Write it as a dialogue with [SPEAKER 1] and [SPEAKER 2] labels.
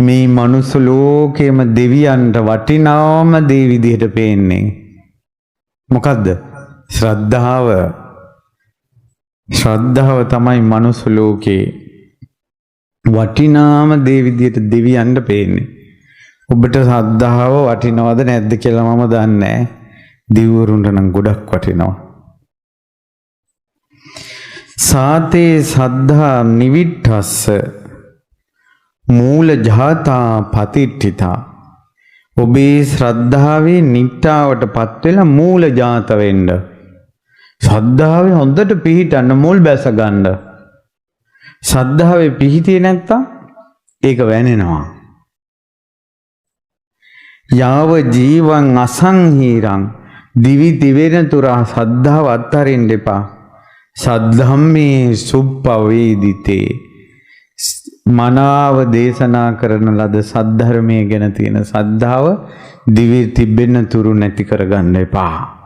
[SPEAKER 1] මේ මනුස්ස ලෝකයේම දෙවියන්ට වටිනාම දේ විදිහට පේන්නේ මොකද්ද? ශ්‍රද්ධාව. ශ්‍රද්ධාව තමයි මනුස්ස ලෝකේ වටිනාම දේ විදිහට දෙවියන්ට පේන්නේ. ඔබට ශ්‍රද්ධාව වටිනවද නැද්ද කියලා මම දන්නේ නැහැ. දෙවිවරුන්ට නම් ගොඩක් වටිනවා. සාතේ සද්ධා නිවිට්ඨස්ස මූල ජාතා පතිට්ඨිතා. ඔබේ ශ්‍රද්ධාවේ නිට්ටාවට පත් වෙලා මූල ජාත වෙන්න. ශ්‍රද්ධාවේ හොඳට පිහිටන්න මුල් බැස ගන්න. ශ්‍රද්ධාවේ පිහිටියේ නැත්තම් ඒක වැනෙනවා. යාව ජීවං අසංහීරං දිවි දිවෙන තුරා ශ්‍රද්ධාව අත්හරින්න එපා. සද්ධම්මේ සුප්පවේදිතේ මනාව දේශනා කරන ලද සද්ධර්මයේ ගැන තියෙන ශ්‍රද්ධාව දිවි තිබෙන තුරු නැති කරගන්න එපා.